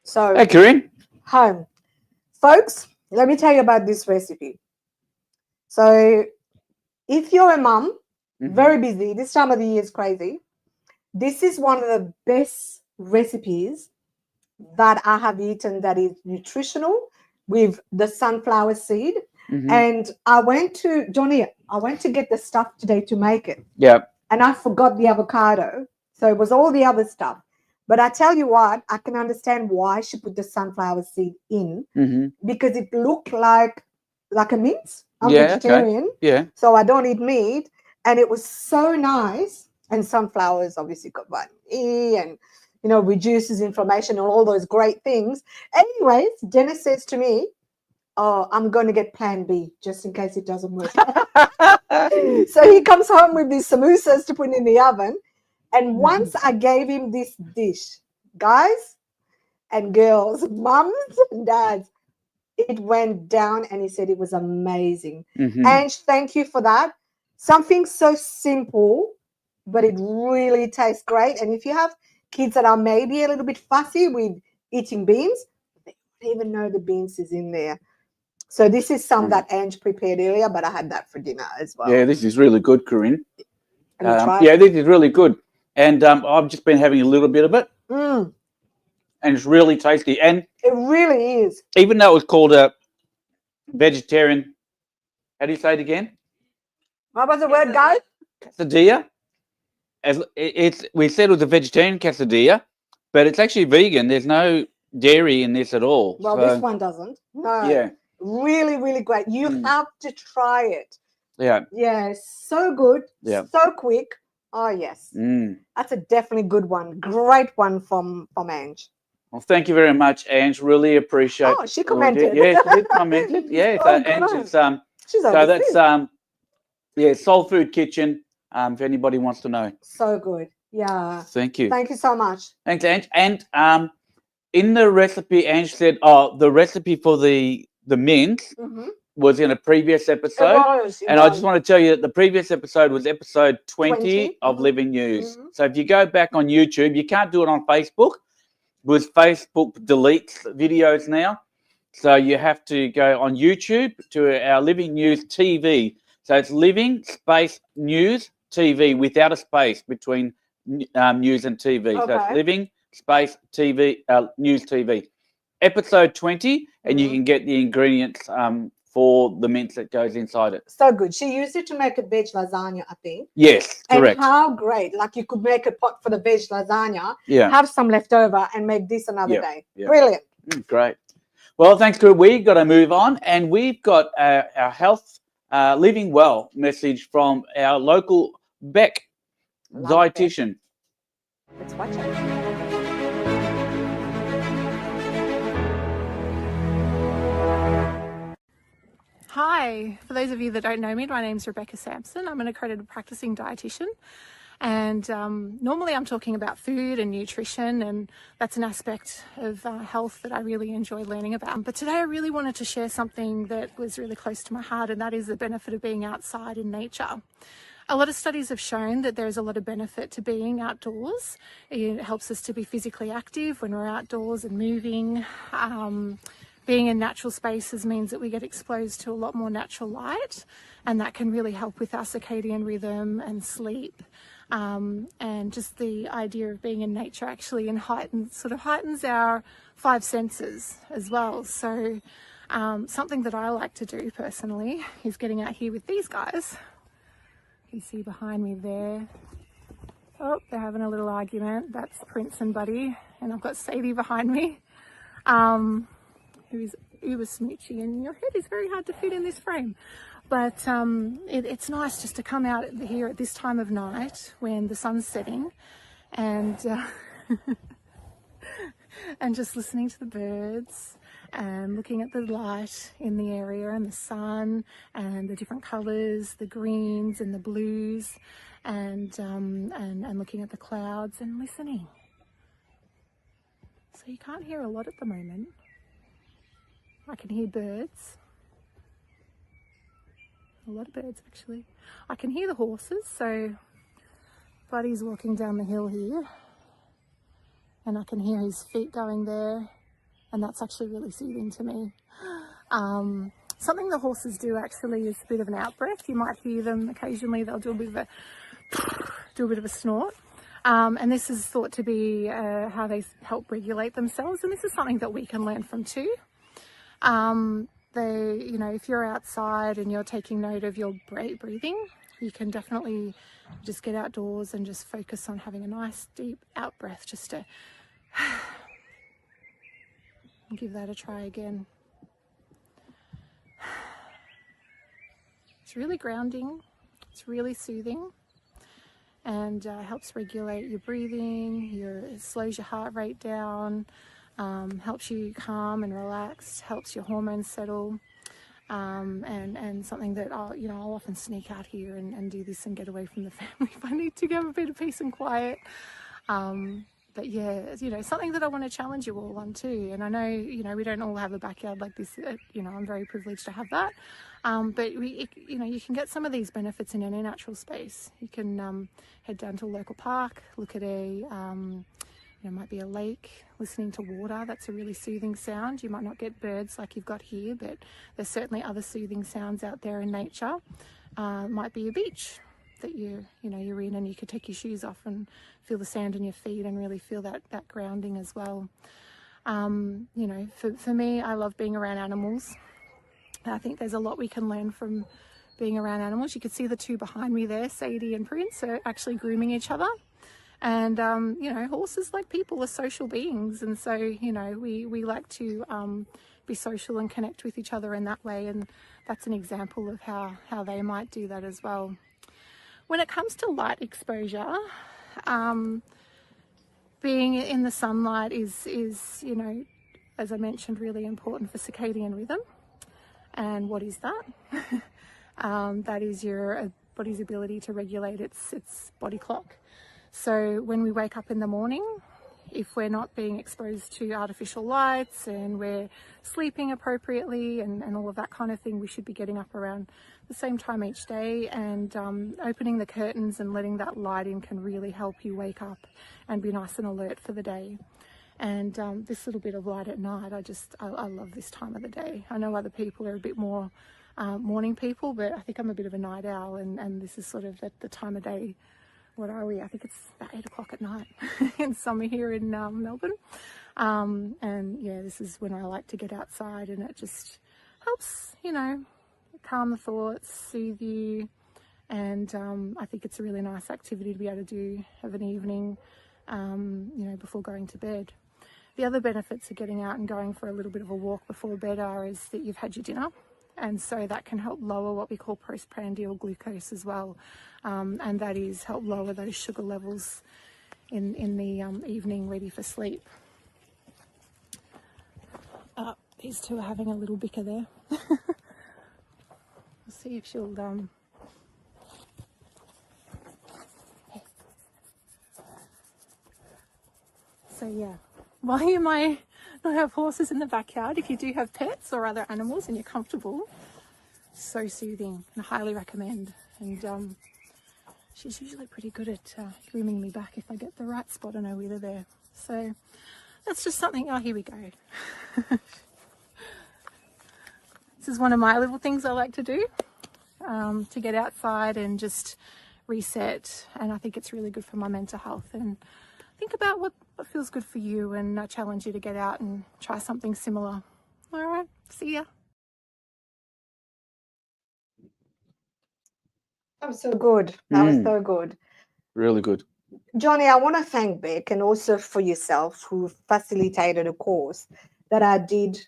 So, hey, Corinne. Home, folks. Let me tell you about this recipe. So if you're a mum, very busy, this time of the year is crazy, this is one of the best recipes that I have eaten that is nutritional with the sunflower seed. And I went to, Johnny, I went to get the stuff today to make it. Yeah. And I forgot the avocado. So it was all the other stuff. But I tell you what, I can understand why she put the sunflower seed in, because it looked like a mince. I'm vegetarian, so I don't eat meat, and it was so nice. And sunflowers obviously got vitamin E and reduces inflammation and all those great things. Anyways, Dennis says to me, "Oh, I'm going to get Plan B just in case it doesn't work." So he comes home with these samosas to put in the oven. And once I gave him this dish, guys and girls, mums and dads, it went down, and he said it was amazing. And thank you for that. Something so simple, but it really tastes great. And if you have kids that are maybe a little bit fussy with eating beans, they didn't even know the beans is in there. So this is some that Ange prepared earlier, but I had that for dinner as well. Yeah, this is really good, Corinne. Have you tried Yeah, it? this is really good. And I've just been having a little bit of it. Mm, And it's really tasty. And it really is. even though it was called a vegetarian, how do you say it again? What was the word, guys? Quesadilla. We said it was a vegetarian quesadilla, but it's actually vegan. There's no dairy in this at all. Well, So, this one doesn't. No. yeah, Really, really great. You have to try it. yeah, Yeah, so good. Yeah. So quick. Oh, yes. That's a definitely good one. Great one from Ange. Well, thank you very much, Ange. Really appreciate. Oh, she commented. Yeah, she did comment it. Yeah, so Oh, Ange good. is She's so overseas. that's Soul Food Kitchen. If anybody wants to know. So good. Yeah. Thank you. Thank you so much. Thanks, Ange. And in the recipe, Ange said, the recipe for the mince was in a previous episode. And I just want to tell you that the previous episode was episode 20 of Living News. So if you go back on YouTube, you can't do it on Facebook because Facebook deletes videos now. So you have to go on YouTube to our Living News TV. So it's Living Space News TV without a space between news and TV. So it's Living Space TV News TV. Episode 20, and you can get the ingredients for the mince that goes inside it. So good. She used it to make a veg lasagna, I think. Yes, correct. And how great. Like you could make a pot for the veg lasagna, Yeah. have some left over and make this another day. Yeah. Brilliant. Great. Well, thanks, Chris. We've got to move on, and we've got our health living well message from our local Beck dietitian. Let's watch it. Hi, for those of you that don't know me, my name's Rebecca Sampson. I'm an accredited practicing dietitian, and normally I'm talking about food and nutrition, and that's an aspect of health that I really enjoy learning about. But today I really wanted to share something that was really close to my heart, and that is the benefit of being outside in nature. A lot of studies have shown that there's a lot of benefit to being outdoors. It helps us to be physically active when we're outdoors and moving. Being in natural spaces means that we get exposed to a lot more natural light, and that can really help with our circadian rhythm and sleep. And just the idea of being in nature actually heightens our five senses as well. So something that I like to do personally is getting out here with these guys. You can see behind me there. Oh, they're having a little argument. That's Prince and Buddy, and I've got Sadie behind me. Who's uber smoochy, and your head is very hard to fit in this frame. But it's nice just to come out here at this time of night when the sun's setting, and and just listening to the birds and looking at the light in the area and the sun and the different colours, the greens and the blues, and looking at the clouds and listening. So you can't hear a lot at the moment. I can hear birds, a lot of birds actually. I can hear the horses, so Buddy's walking down the hill here and I can hear his feet going there, and that's actually really soothing to me. Something the horses do actually is a bit of an out-breath. You might hear them occasionally, they'll do a bit of a snort. And this is thought to be how they help regulate themselves, and this is something that we can learn from too. If you're outside and you're taking note of your breathing, you can definitely just get outdoors and just focus on having a nice deep out breath, just to give that a try again. It's really grounding, it's really soothing, and helps regulate your breathing, it slows your heart rate down, helps you calm and relax, helps your hormones settle, and something that I'll often sneak out here and do this and get away from the family if I need to have a bit of peace and quiet. But yeah, something that I want to challenge you all on too. And I know, we don't all have a backyard like this. I'm very privileged to have that. But you can get some of these benefits in any natural space. You can head down to a local park, look at a it might be a lake, listening to water. That's a really soothing sound. You might not get birds like you've got here, but there's certainly other soothing sounds out there in nature. It might be a beach that you're in, and you could take your shoes off and feel the sand in your feet and really feel that grounding as well. For me, I love being around animals. I think there's a lot we can learn from being around animals. You can see the two behind me there, Sadie and Prince, are actually grooming each other. And, horses, like people, are social beings. And so, we like to be social and connect with each other in that way. And that's an example of how they might do that as well. When it comes to light exposure, being in the sunlight is, as I mentioned, really important for circadian rhythm. And what is that? That is your body's ability to regulate its body clock. So when we wake up in the morning, if we're not being exposed to artificial lights and we're sleeping appropriately and all of that kind of thing, we should be getting up around the same time each day, and opening the curtains and letting that light in can really help you wake up and be nice and alert for the day. And this little bit of light at night, I love this time of the day. I know other people are a bit more morning people, but I think I'm a bit of a night owl, and this is sort of the time of day. What are we? I think it's about 8 o'clock at night in summer here in Melbourne. And yeah, this is when I like to get outside, and it just helps, calm the thoughts, soothe you. And I think it's a really nice activity to be able to do of an evening, before going to bed. The other benefits of getting out and going for a little bit of a walk before bed is that you've had your dinner. And so that can help lower what we call postprandial glucose as well. And that is help lower those sugar levels in the evening ready for sleep. These two are having a little bicker there. We'll see if she'll... So yeah, why you might not have horses in the backyard, if you do have pets or other animals and you're comfortable, so soothing, and I highly recommend. And she's usually pretty good at grooming me back if I get the right spot on her wither there. So that's just something. Oh, here we go. This is one of my little things I like to do, to get outside and just reset. And I think it's really good for my mental health. And think about what feels good for you, and I challenge you to get out and try something similar. All right, see ya. That was so good. That was so good. Really good. Johnny, I want to thank Beck, and also for yourself, who facilitated a course that I did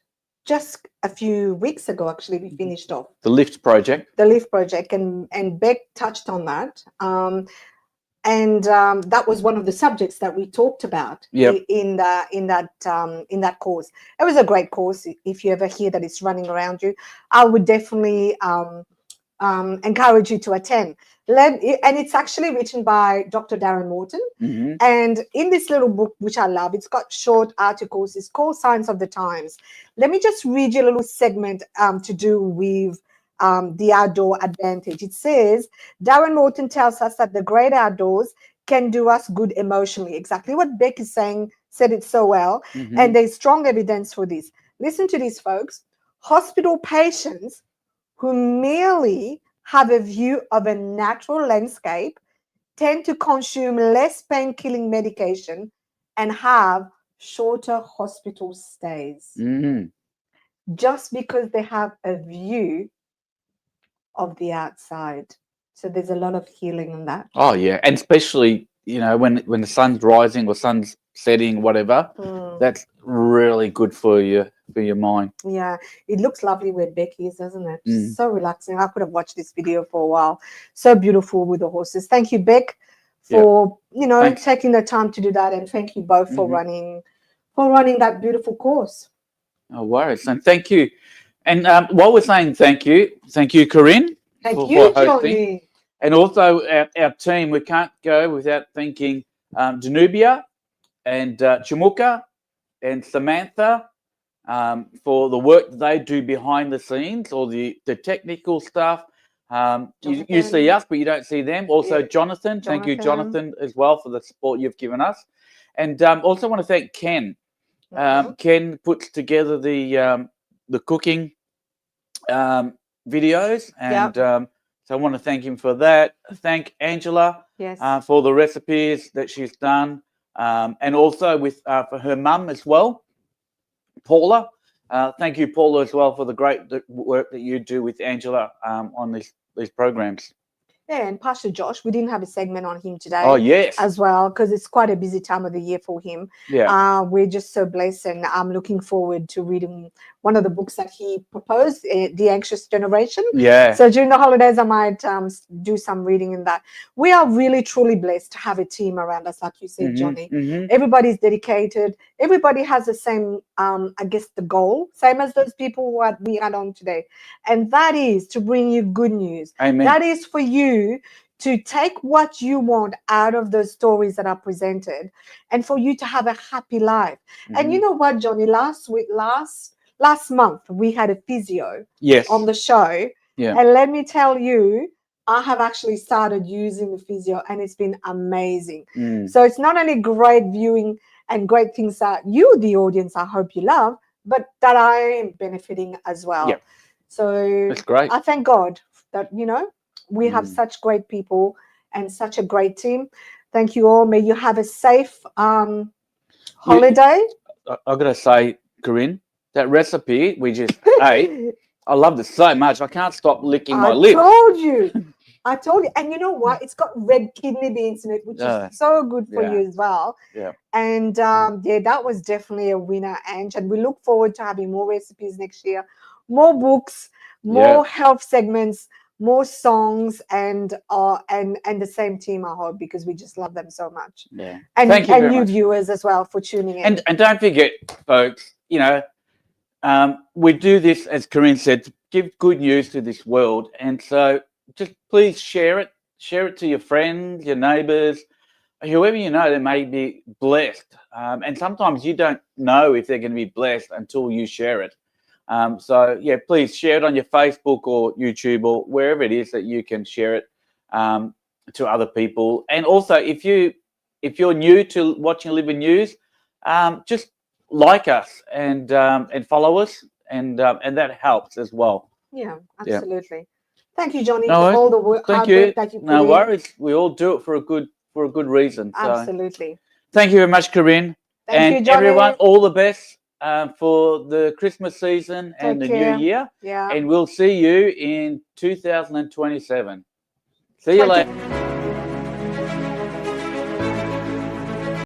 just a few weeks ago. Actually, we finished off. The LIFT project. The LIFT project, and Beck touched on that. And that was one of the subjects that we talked about in that course. It was a great course. If you ever hear that it's running around you, I would definitely encourage you to attend. And it's actually written by Dr. Darren Morton. Mm-hmm. And in this little book, which I love, it's got short articles. It's called Signs of the Times. Let me just read you a little segment to do with the outdoor advantage. It says, Darren Morton tells us that the great outdoors can do us good emotionally. Exactly what Beck is saying, said it so well. Mm-hmm. And there's strong evidence for this. Listen to this, folks. Hospital patients who merely have a view of a natural landscape tend to consume less pain-killing medication and have shorter hospital stays. Mm-hmm. Just because they have a view of the outside. So there's a lot of healing in that. Oh yeah, and especially when the sun's rising or sun's setting, whatever, that's really good for your mind. Yeah, it looks lovely where Beck is, doesn't it? So relaxing. I could have watched this video for a while. So beautiful with the horses. Thank you, Beck, for taking the time to do that, and thank you both for running that beautiful course. No worries, and thank you. And while we're saying thank you, Corinne. Thank you, hosting. Johnny. And also our team. We can't go without thanking Danubia and Chimuka and Samantha for the work that they do behind the scenes, or the technical stuff. You see us, but you don't see them. Also, Jonathan. Thank you, Jonathan, as well, for the support you've given us. And also want to thank Ken. Ken puts together the cooking videos, and so I want to thank him for that. Thank Angela for the recipes that she's done, and also with for her mum as well, Paula. Thank you, Paula, as well, for the great work that you do with Angela on these programs. Yeah, and Pastor Josh, we didn't have a segment on him today. Oh, yes. As well, because it's quite a busy time of the year for him. Yeah. We're just so blessed, and I'm looking forward to reading one of the books that he proposed, The Anxious Generation. Yeah. So during the holidays, I might do some reading in that. We are really, truly blessed to have a team around us, like you said, Johnny. Everybody's dedicated. Everybody has the same, I guess, the goal, same as those people who we had on today. And that is to bring you good news. Amen. That is for you to take what you want out of those stories that are presented, and for you to have a happy life. And you know what, Johnny, last month we had a physio on the show. And let me tell you, I have actually started using the physio, and it's been amazing. So it's not only great viewing and great things that you, the audience, I hope you love, but that I am benefiting as well. So that's great. I thank God that, we have such great people and such a great team. Thank you all. May you have a safe holiday. I've got to say, Corinne, that recipe we just ate, I loved it so much. I can't stop licking my lips. I told you. And you know what? It's got red kidney beans in it, which is so good for you as well. And that was definitely a winner, Ange. And we look forward to having more recipes next year, more books, more health segments, more songs, and the same team, I hope, because we just love them so much. And thank you and very you much. viewers as well for tuning in. And don't forget, folks, we do this, as Corinne said, to give good news to this world. And so just please share it to your friends, your neighbors, whoever you know that may be blessed. And sometimes you don't know if they're going to be blessed until you share it. So please share it on your Facebook or YouTube or wherever it is that you can share it to other people. And also, if you're new to Watching Living News, just like us and follow us, and that helps as well. Yeah, absolutely. Thank you, Johnny, No, for all the work. Thank you. No worries. We all do it for a good reason. So. Absolutely. Thank you very much, Corinne. Thank you, Johnny. Everyone, all the best for the Christmas season and Take the care. new year. Yeah. And we'll see you in 2027. See you later.